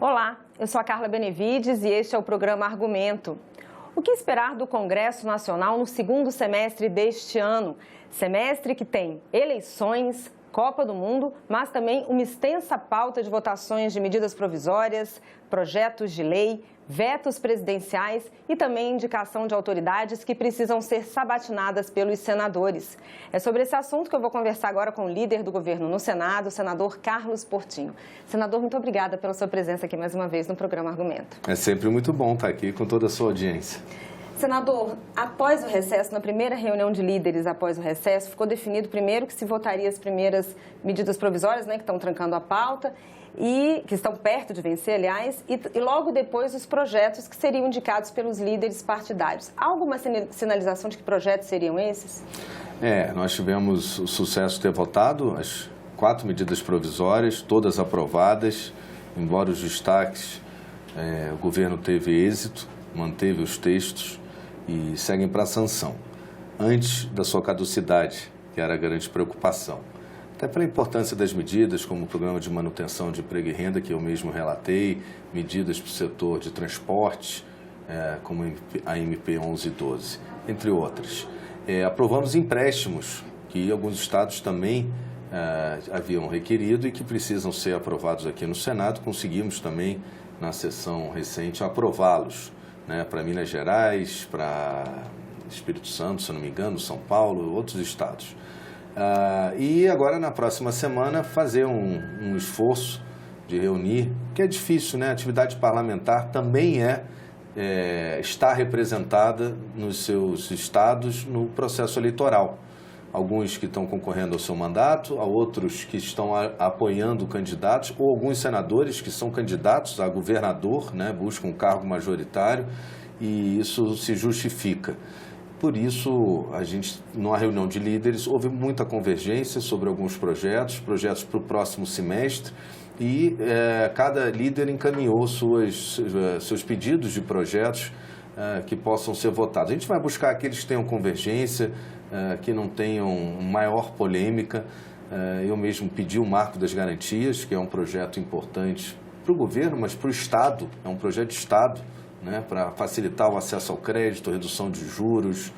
Olá, eu sou a Carla Benevides e este é o programa Argumento. O que esperar do Congresso Nacional no segundo semestre deste ano? Semestre que tem eleições, Copa do Mundo, mas também uma extensa pauta de votações de medidas provisórias, projetos de lei, vetos presidenciais e também indicação de autoridades que precisam ser sabatinadas pelos senadores. É sobre esse assunto que eu vou conversar agora com o líder do governo no Senado, o senador Carlos Portinho. Senador, muito obrigada pela sua presença aqui mais uma vez no programa Argumento. É sempre muito bom estar aqui com toda a sua audiência. Senador, após o recesso, na primeira reunião de líderes após o recesso, ficou definido primeiro que se votaria as primeiras medidas provisórias, que estão trancando a pauta, e que estão perto de vencer, aliás, e logo depois os projetos que seriam indicados pelos líderes partidários. Há alguma sinalização de que projetos seriam esses? Nós tivemos o sucesso de ter votado as 4 medidas provisórias, todas aprovadas, embora os destaques, o governo teve êxito, manteve os textos e seguem para a sanção, antes da sua caducidade, que era a grande preocupação. Até pela importância das medidas, como o Programa de Manutenção de Emprego e Renda, que eu mesmo relatei, medidas para o setor de transporte, como a MP 1112, entre outras. Aprovamos empréstimos, que alguns estados também haviam requerido e que precisam ser aprovados aqui no Senado. Conseguimos também, na sessão recente, aprová-los, para Minas Gerais, para Espírito Santo, se não me engano, São Paulo, outros estados. E agora, na próxima semana, fazer um esforço de reunir, que é difícil, A atividade parlamentar também está representada nos seus estados no processo eleitoral. Alguns que estão concorrendo ao seu mandato, há outros que estão apoiando candidatos, ou alguns senadores que são candidatos a governador, buscam um cargo majoritário, e isso se justifica. Por isso, numa reunião de líderes, houve muita convergência sobre alguns projetos para o próximo semestre, e cada líder encaminhou seus pedidos de projetos que possam ser votados. A gente vai buscar aqueles que tenham convergência, que não tenham maior polêmica. Eu mesmo pedi o Marco das Garantias, que é um projeto importante para o governo, mas para o Estado, é um projeto de Estado, para facilitar o acesso ao crédito, redução de juros,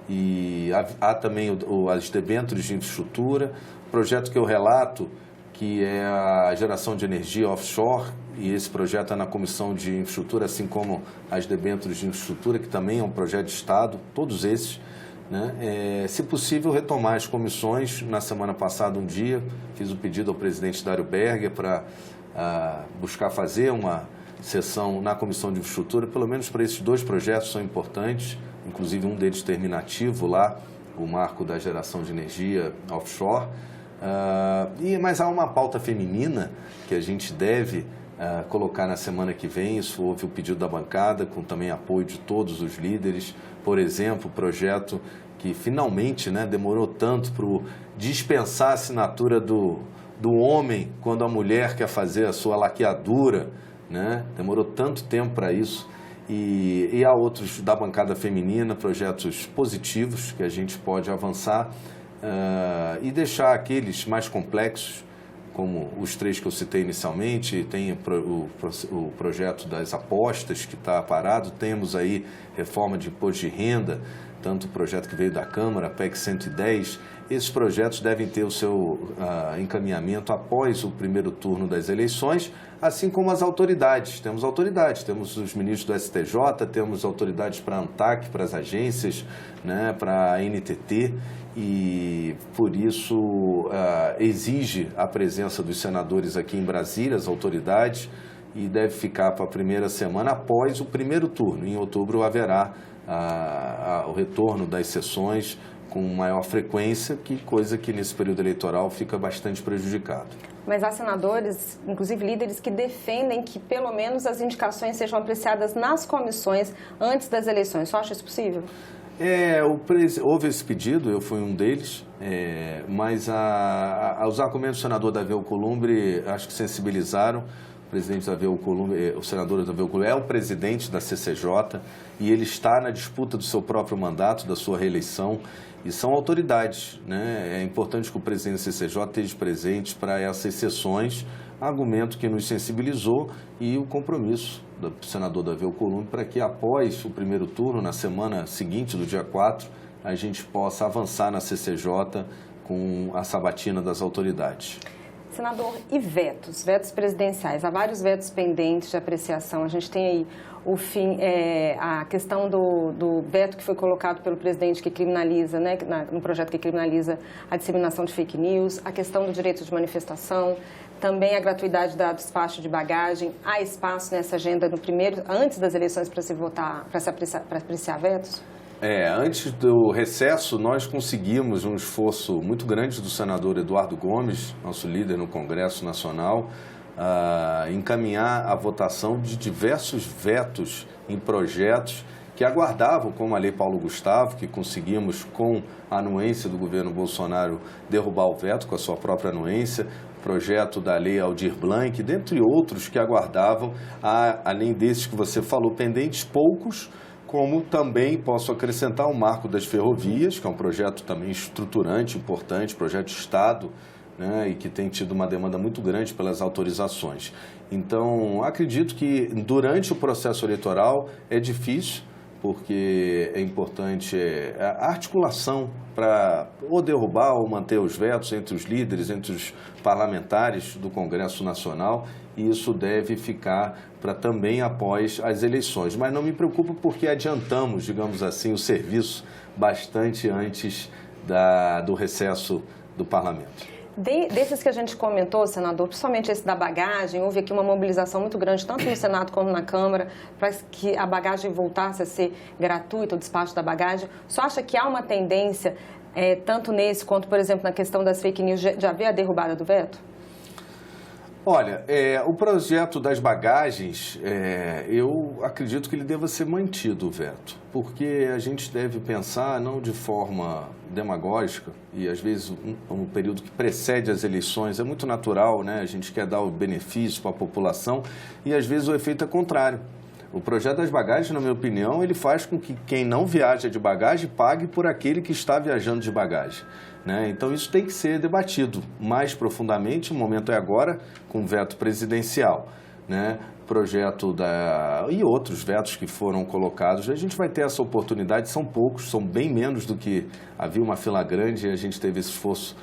e há também as debêntures de infraestrutura, projeto que eu relato, que é a geração de energia offshore, e esse projeto é na Comissão de Infraestrutura, assim como as debêntures de infraestrutura, que também é um projeto de Estado, todos esses. Se possível, retomar as comissões. Na semana passada, um dia, fiz o pedido ao presidente Dário Berger para buscar fazer uma sessão na Comissão de Infraestrutura, pelo menos para esses 2 projetos são importantes, inclusive um deles terminativo lá, o marco da geração de energia offshore. Mas há uma pauta feminina que a gente deve colocar na semana que vem. Isso houve o pedido da bancada, com também apoio de todos os líderes. Por exemplo, o projeto que finalmente demorou tanto para dispensar a assinatura do homem quando a mulher quer fazer a sua laqueadura, demorou tanto tempo para isso. E há outros da bancada feminina, projetos positivos que a gente pode avançar e deixar aqueles mais complexos, como os 3 que eu citei inicialmente. Tem o projeto das apostas, que está parado. Temos aí reforma de imposto de renda, tanto o projeto que veio da Câmara, a PEC 110. Esses projetos devem ter o seu encaminhamento após o primeiro turno das eleições, assim como as autoridades. Temos os ministros do STJ, temos autoridades para a ANTAC, para as agências, para a NTT, e por isso exige a presença dos senadores aqui em Brasília, as autoridades, e deve ficar para a primeira semana após o primeiro turno. Em outubro haverá o retorno das sessões com maior frequência, coisa que nesse período eleitoral fica bastante prejudicado. Mas há senadores, inclusive líderes, que defendem que pelo menos as indicações sejam apreciadas nas comissões antes das eleições. Você acha isso possível? Houve esse pedido, eu fui um deles, mas os argumentos do senador Davi Alcolumbre acho que sensibilizaram. O presidente Davi Alcolumbre, o senador Davi Alcolumbre é o presidente da CCJ e ele está na disputa do seu próprio mandato, da sua reeleição, e são autoridades, É importante que o presidente da CCJ esteja presente para essas sessões, argumento que nos sensibilizou e o compromisso do senador Davi Alcolumbre para que após o primeiro turno, na semana seguinte, do dia 4, a gente possa avançar na CCJ com a sabatina das autoridades. Senador, e vetos? Vetos presidenciais. Há vários vetos pendentes de apreciação. A gente tem aí a questão do veto que foi colocado pelo presidente que criminaliza, né, no projeto que criminaliza a disseminação de fake news, a questão do direito de manifestação, também a gratuidade do despacho de bagagem. Há espaço nessa agenda antes das eleições para se votar, para apreciar vetos? Antes do recesso, nós conseguimos um esforço muito grande do senador Eduardo Gomes, nosso líder no Congresso Nacional, encaminhar a votação de diversos vetos em projetos que aguardavam, como a Lei Paulo Gustavo, que conseguimos, com a anuência do governo Bolsonaro, derrubar o veto com a sua própria anuência, projeto da Lei Aldir Blanc, dentre outros que aguardavam, além desses que você falou, pendentes poucos, como também posso acrescentar o Marco das Ferrovias, que é um projeto também estruturante, importante, projeto de Estado, né, e que tem tido uma demanda muito grande pelas autorizações. Então, acredito que durante o processo eleitoral é difícil, porque é importante a articulação para ou derrubar ou manter os vetos entre os líderes, entre os parlamentares do Congresso Nacional, e isso deve ficar para também após as eleições. Mas não me preocupo porque adiantamos, digamos assim, o serviço bastante antes do recesso do parlamento. Desses que a gente comentou, senador, principalmente esse da bagagem, houve aqui uma mobilização muito grande, tanto no Senado como na Câmara, para que a bagagem voltasse a ser gratuita, o despacho da bagagem. Só acha que há uma tendência, tanto nesse quanto, por exemplo, na questão das fake news, de haver a derrubada do veto? Olha, o projeto das bagagens, eu acredito que ele deva ser mantido, o veto, porque a gente deve pensar não de forma demagógica, e às vezes um período que precede as eleições é muito natural, né? A gente quer dar o benefício para a população e às vezes o efeito é contrário. O projeto das bagagens, na minha opinião, ele faz com que quem não viaja de bagagem pague por aquele que está viajando de bagagem, né? Então, isso tem que ser debatido mais profundamente, o momento é agora, com o veto presidencial, né? Projeto e outros vetos que foram colocados, a gente vai ter essa oportunidade, são poucos, são bem menos do que havia uma fila grande, e a gente teve esse esforço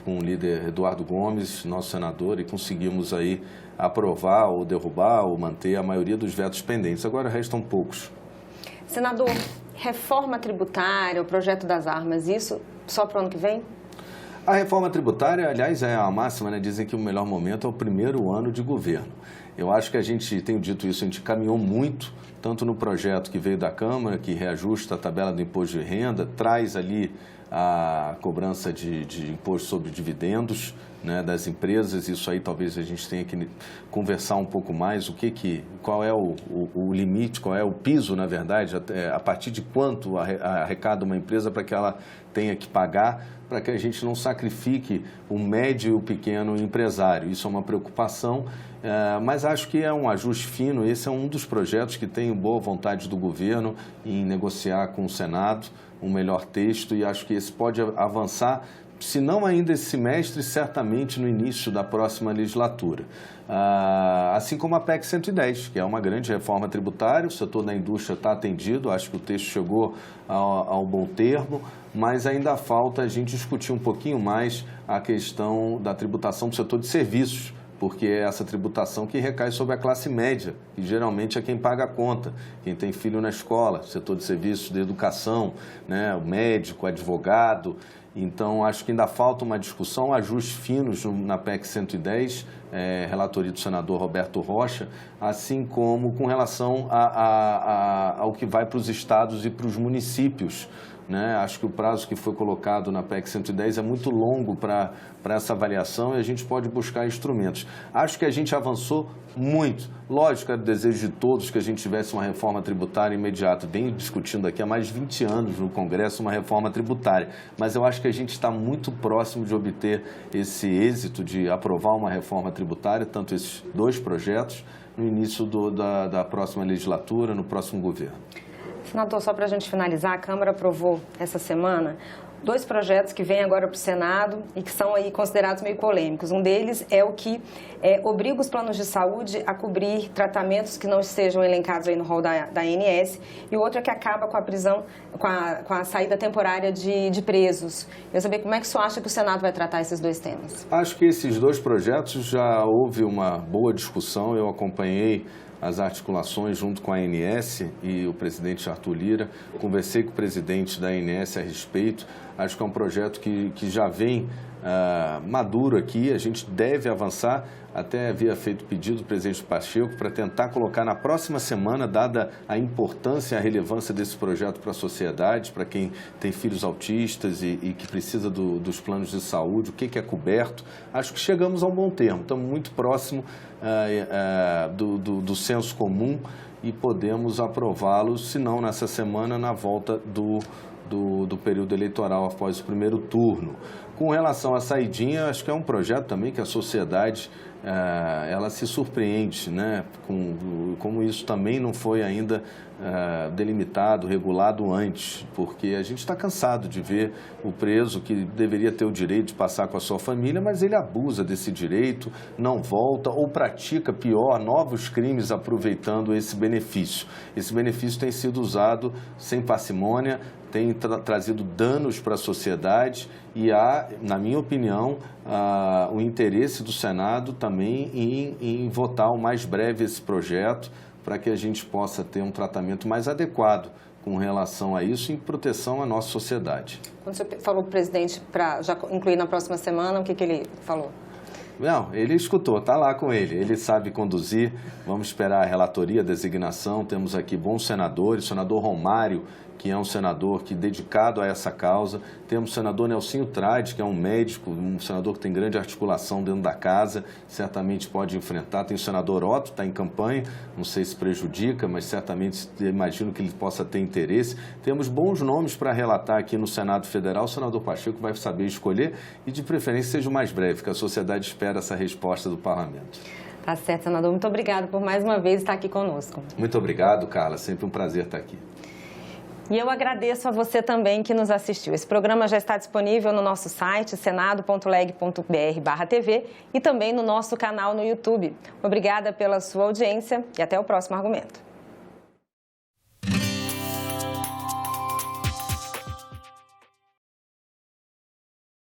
com o líder Eduardo Gomes, nosso senador, e conseguimos aí aprovar ou derrubar ou manter a maioria dos vetos pendentes. Agora restam poucos. Senador, reforma tributária, o projeto das armas, isso só para o ano que vem? A reforma tributária, aliás, é a máxima, né? Dizem que o melhor momento é o primeiro ano de governo. Eu acho que a gente, tenho dito isso, a gente caminhou muito, tanto no projeto que veio da Câmara, que reajusta a tabela do imposto de renda, traz ali a cobrança de imposto sobre dividendos, né, das empresas. Isso aí talvez a gente tenha que conversar um pouco mais, qual é o limite, qual é o piso, na verdade, a partir de quanto arrecada uma empresa para que ela tenha que pagar, para que a gente não sacrifique o médio e o pequeno empresário. Isso é uma preocupação, mas acho que é um ajuste fino. Esse é um dos projetos que tem boa vontade do governo em negociar com o Senado um melhor texto, e acho que esse pode avançar, se não ainda esse semestre, certamente no início da próxima legislatura. Assim como a PEC 110, que é uma grande reforma tributária, o setor da indústria está atendido, acho que o texto chegou ao bom termo, mas ainda falta a gente discutir um pouquinho mais a questão da tributação do setor de serviços, porque é essa tributação que recai sobre a classe média, que geralmente é quem paga a conta, quem tem filho na escola, setor de serviços de educação, né, o médico, o advogado. Então, acho que ainda falta uma discussão, ajustes finos na PEC 110, relatoria do senador Roberto Rocha, assim como com relação ao que vai para os estados e para os municípios, né? Acho que o prazo que foi colocado na PEC 110 é muito longo para essa avaliação, e a gente pode buscar instrumentos. Acho que a gente avançou muito. Lógico, era o desejo de todos que a gente tivesse uma reforma tributária imediata. Venho discutindo aqui há mais de 20 anos no Congresso uma reforma tributária, mas eu acho que a gente está muito próximo de obter esse êxito de aprovar uma reforma tributária, tanto esses dois projetos, no início da próxima legislatura, no próximo governo. Senador, só para a gente finalizar, a Câmara aprovou essa semana dois projetos que vêm agora para o Senado e que são aí considerados meio polêmicos. Um deles é o que obriga os planos de saúde a cobrir tratamentos que não estejam elencados aí no rol da ANS, e o outro é que acaba com a prisão, com a saída temporária de presos. Eu quero saber como é que o senhor acha que o Senado vai tratar esses dois temas. Acho que esses dois projetos já houve uma boa discussão, eu acompanhei as articulações junto com a ANS e o presidente Arthur Lira, conversei com o presidente da ANS a respeito, acho que é um projeto que já vem maduro aqui, a gente deve avançar, até havia feito pedido do presidente Pacheco para tentar colocar na próxima semana, dada a importância e a relevância desse projeto para a sociedade, para quem tem filhos autistas e que precisa dos planos de saúde, o que é coberto. Acho que chegamos a um bom termo, estamos muito próximo do senso comum e podemos aprová-los, se não nessa semana, na volta do período eleitoral após o primeiro turno. Com relação à saidinha, acho que é um projeto também que a sociedade ela se surpreende, né? Como isso também não foi ainda delimitado, regulado antes, porque a gente está cansado de ver o preso que deveria ter o direito de passar com a sua família, mas ele abusa desse direito, não volta ou pratica, pior, novos crimes aproveitando esse benefício. Esse benefício tem sido usado sem parcimônia, tem trazido danos para a sociedade e há, na minha opinião, o interesse do Senado também em votar o mais breve esse projeto para que a gente possa ter um tratamento mais adequado com relação a isso, em proteção à nossa sociedade. Quando você falou para o presidente para já incluir na próxima semana, o que ele falou? Não, ele escutou, está lá com ele sabe conduzir, vamos esperar a relatoria, a designação, temos aqui bons senadores, o senador Romário, que é um senador dedicado a essa causa, temos o senador Nelsinho Trade, que é um médico, um senador que tem grande articulação dentro da casa, certamente pode enfrentar, tem o senador Otto, está em campanha, não sei se prejudica, mas certamente imagino que ele possa ter interesse. Temos bons nomes para relatar aqui no Senado Federal, o senador Pacheco vai saber escolher e de preferência seja o mais breve, que a sociedade espera essa resposta do parlamento. Tá certo, senador. Muito obrigado por mais uma vez estar aqui conosco. Muito obrado, Carla. Sempre um prazer estar aqui. E eu agradeço a você também que nos assistiu. Esse programa já está disponível no nosso site, senado.leg.br/TV e também no nosso canal no YouTube. Obrigada pela sua audiência e até o próximo argumento.